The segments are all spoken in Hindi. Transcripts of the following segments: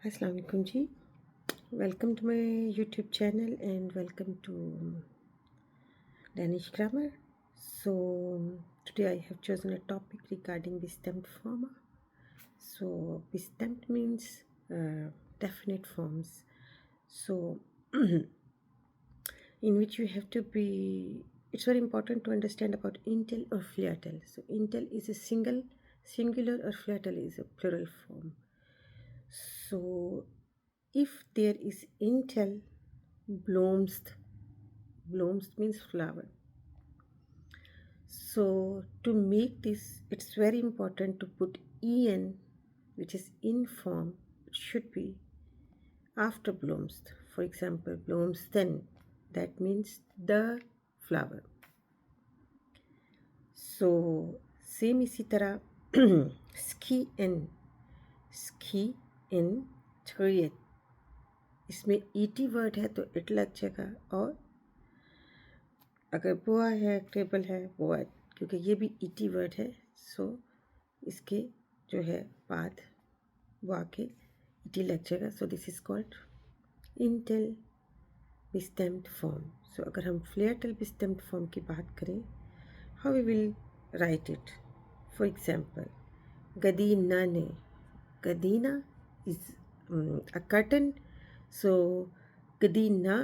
Assalamu alaikum ji. Welcome to my YouTube channel and welcome to Danish Grammar. So today I have chosen a topic regarding bestemd form. So bestemd means definite forms. So in which you have to be. It's very important to understand about intel or flertal. So intel is a singular or flertal is a plural form. So if there is intel, blomst means flower. So to make this, it's very important to put en, which is in form. It should be after blomst. For example, blomsten, that means the flower. So same इसी तरह स्की इन ट्रियट, इसमें ईटी वर्ड है तो इट लग जाएगा, और अगर बोआ है टेबल है बोआ, क्योंकि ये भी ईटी वर्ड है सो इसके जो है बाद बोआ के ईटी लग जाएगा. सो दिस इज कॉल्ड इंटेल bestemd फॉर्म. सो अगर हम फ्लेटल bestemd फॉर्म की बात करें, how we will write it. For example, गदीना ने, गदीना इज अ कर्टन. सो गदीना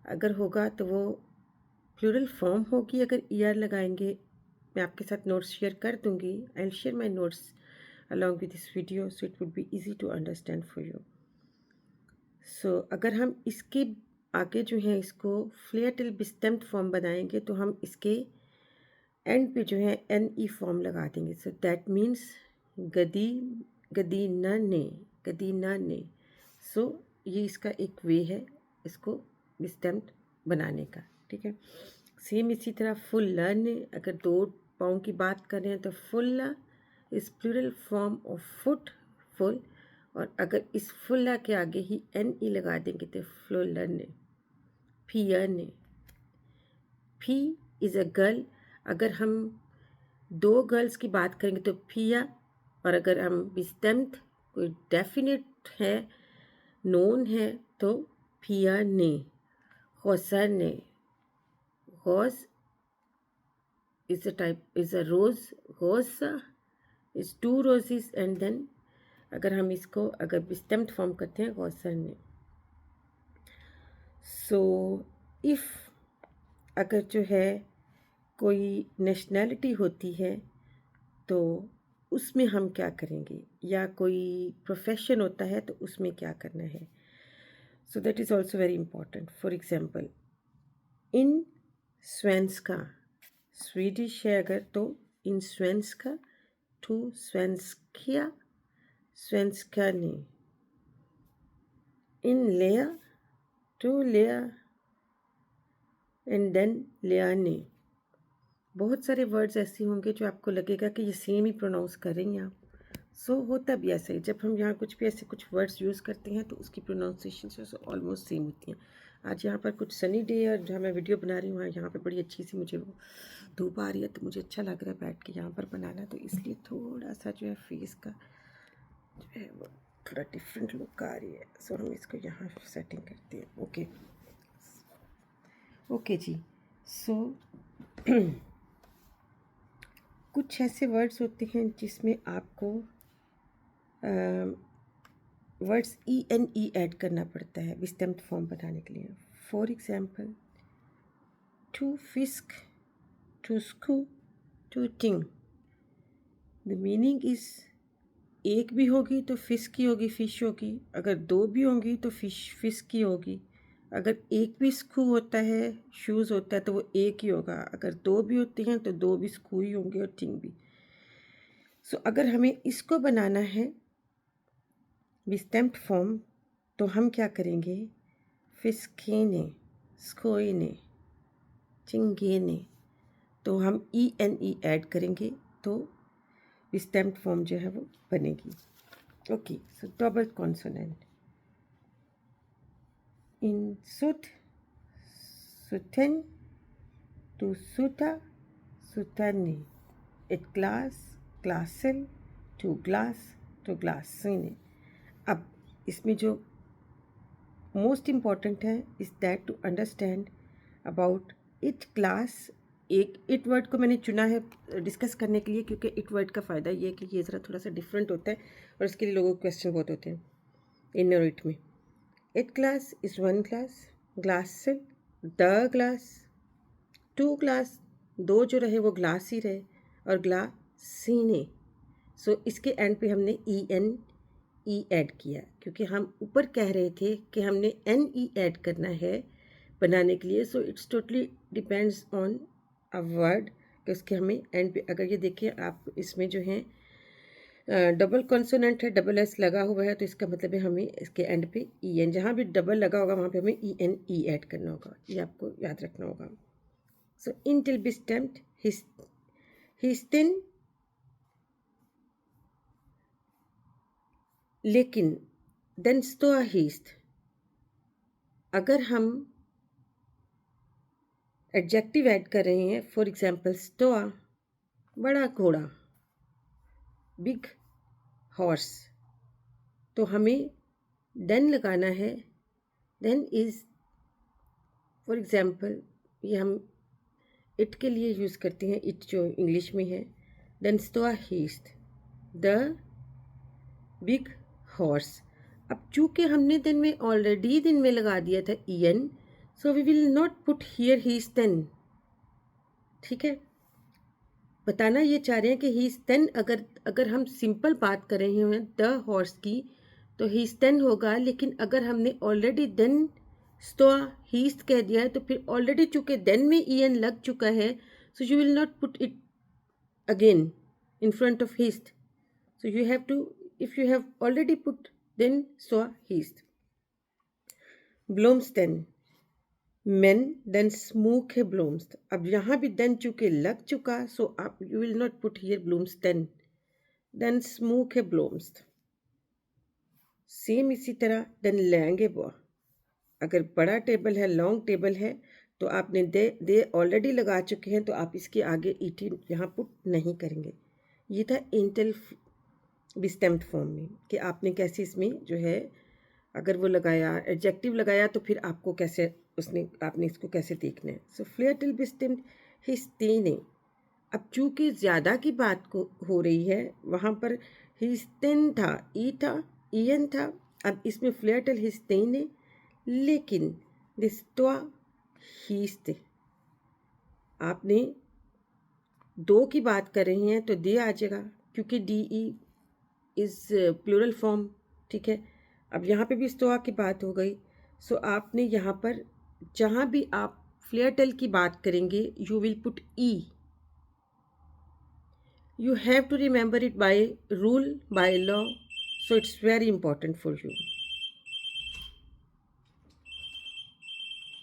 अगर होगा तो वो प्लूरल फॉर्म होगी अगर ईआर लगाएंगे. मैं आपके साथ नोट्स शेयर कर दूंगी. I will share my notes along with this video so it would be easy to understand for you. So अगर हम इसके आगे जो है इसको फ्लेटल bestemd फॉर्म बनाएंगे तो हम इसके एंड पे जो है एन ई फॉर्म लगा देंगे. सो दैट मीन्स गदीना ने. सो ये इसका एक वे है इसको bestemd बनाने का. ठीक है. सेम इसी तरह फुल्ला ने, अगर दो पाँव की बात कर रहे हैं तो फुल्ला is plural form of foot, फुल. और अगर इस फुल्ला के आगे ही एन ई लगा देंगे तो फ्लोलर ने. फिया ने, फी इज़ अ गर्ल. अगर हम दो गर्ल्स की बात करेंगे तो फिया, और अगर हम bestemd कोई डेफिनेट है, नोन है, तो फिया ने. गौसर ने, Ghaus is a type, is a rose. Rosa is two roses and then अगर हम इसको अगर bestemd फॉर्म करते हैं गौसर ने. सो इफ़ अगर जो है कोई नेशनैलिटी होती है तो उसमें हम क्या करेंगे, या कोई प्रोफेशन होता है तो उसमें क्या करना है. So that is also very important. For example, in स्वेंस्का, स्वीडिश है अगर तो इन स्वेंस्का, टू स्वेंस्किया, स्वेंस्का ने. इन लेया, टू लेया एंड देन लेया ने. बहुत सारे वर्ड्स ऐसे होंगे जो आपको लगेगा कि ये सेम ही प्रोनाउंस कर रही हैं आप. सो होता भी ऐसा ही, जब हम यहाँ कुछ भी ऐसे कुछ वर्ड्स यूज़ करते हैं तो उसकी प्रोनाउंसिएशन से ऑलमोस्ट सेम होती हैं. आज यहाँ पर कुछ सनी डे है और जहाँ मैं वीडियो बना रही हूँ यहाँ पर बड़ी अच्छी सी मुझे वो धूप आ रही है तो मुझे अच्छा लग रहा है बैठ के यहाँ पर बनाना. तो इसलिए थोड़ा सा जो है फेस का जो है वो थोड़ा डिफरेंट लुक आ रही है. सो हम इसको यहाँ सेटिंग करते हैं. ओके जी. सो कुछ ऐसे वर्ड्स होते हैं जिसमें आपको words E N E add करना पड़ता है bestemd फॉर्म बनाने के लिए. फॉर एग्जाम्पल, टू फिस्क, टू स्कू, टू टिंग. द मीनिंग इज़ एक भी होगी तो फिश की होगी, फिश होगी. अगर दो भी होंगी तो फिश की होगी. अगर एक भी स्कू होता है, शूज़ होता है, तो वो एक ही होगा. अगर दो भी होते हैं तो दो भी स्कू ही होंगे और टिंग भी. सो अगर हमें इसको बनाना है bestemd फॉर्म तो हम क्या करेंगे, फिस्केने, स्कोइने, चिंगेने. तो हम ई एन ई ऐड करेंगे तो bestemd फॉर्म जो है वो बनेगी. ओके. So double consonant. इन सुट, सुटेन, टू सुटा, सुटाने. एट ग्लास, ग्लासेल, टू ग्लास, टू ग्लासिने. अब इसमें जो मोस्ट इम्पॉर्टेंट है is that to understand about इट क्लास। एक इट वर्ड को मैंने चुना है डिस्कस करने के लिए, क्योंकि इट वर्ड का फ़ायदा ये है कि ये ज़रा थोड़ा सा डिफरेंट होता है और इसके लिए लोगों को क्वेश्चन बहुत होते हैं इन इट में। It class is one class, glass से द ग्लास, टू ग्लास, दो जो रहे वो ग्लास ही रहे, और ग्लासीने। सो इसके एंड पे हमने ई ऐड किया, क्योंकि हम ऊपर कह रहे थे कि हमने NE ऐड करना है बनाने के लिए। So it's totally depends on a word कि उसके हमें एंड पे, अगर ये देखिए आप इसमें जो है डबल कॉन्सोनेंट है, डबल एस लगा हुआ है, तो इसका मतलब है हमें इसके एंड पे EN, जहाँ भी डबल लगा होगा वहाँ पे हमें ENE ऐड करना होगा, ये आपको याद रखना होगा। सो इन टिल बी स्टेम्प्ड हिस्टिन, लेकिन देन स्टोआ हीस्ट। अगर हम एडजेक्टिव ऐड कर रहे हैं, फॉर एग्जाम्पल स्टोआ बड़ा घोड़ा, बिग हॉर्स, तो हमें देन लगाना है। देन इज़, फॉर एग्जाम्पल ये हम इट के लिए यूज़ करते हैं, इट जो इंग्लिश में है। देन स्टोआ हीस्ट द बिग हॉर्स। अब चूँकि हमने दिन में ऑलरेडी दिन में लगा दिया था EN, so we will not put here हीज देन। ठीक है, बताना ये चाह रहे हैं कि हीज देन, अगर हम सिंपल बात कर रहे हैं द हॉर्स की, तो हीज देन होगा, लेकिन अगर हमने ऑलरेडी देन स्टोआ हीस्ट कह दिया है, तो फिर ऑलरेडी चूँकि देन में EN लग चुका है, so you will not put it again in front of hist. So you have to, if you have already put then स्टोआ हीस्ट। ब्लोम्सटेन, men then स्मूक है ब्लोम्स। अब यहाँ भी देन चूँकि लग चुका, सो आप you will not put here ब्लोम्सटेन, देन स्मूक है ब्लोम्स। सेम इसी तरह देन लेंगे बॉ, अगर बड़ा टेबल है, लॉन्ग टेबल है, तो आपने दे ऑलरेडी लगा चुके हैं, तो आप इसके आगे ET यहाँ पुट नहीं करेंगे। ये था इंटेल बी स्टेम्प्ड फॉर्म में कि आपने कैसे इसमें जो है अगर वो लगाया एडजेक्टिव लगाया, तो फिर आपको कैसे आपने इसको कैसे देखना है। सो फ्लेयर टिल बी स्टेम्प्ड हिस्टेने। अब चूँकि ज़्यादा की बात को हो रही है, वहाँ पर हिस्टेन था, था, EN था, अब इसमें फ्लेयर टिल हिस्टेने, लेकिन दिस्टोआ हीस्ट। आपने दो की बात कर रही हैं तो दे आ जाएगा, क्योंकि DE इज़ प्लूरल फॉर्म। ठीक है, अब यहाँ पे भी स्टोआ की बात हो गई। सो आपने यहाँ पर जहाँ भी आप फ्लेयर टेल की बात करेंगे, you will put E। You have to remember it by rule, by law, so it's very important for you.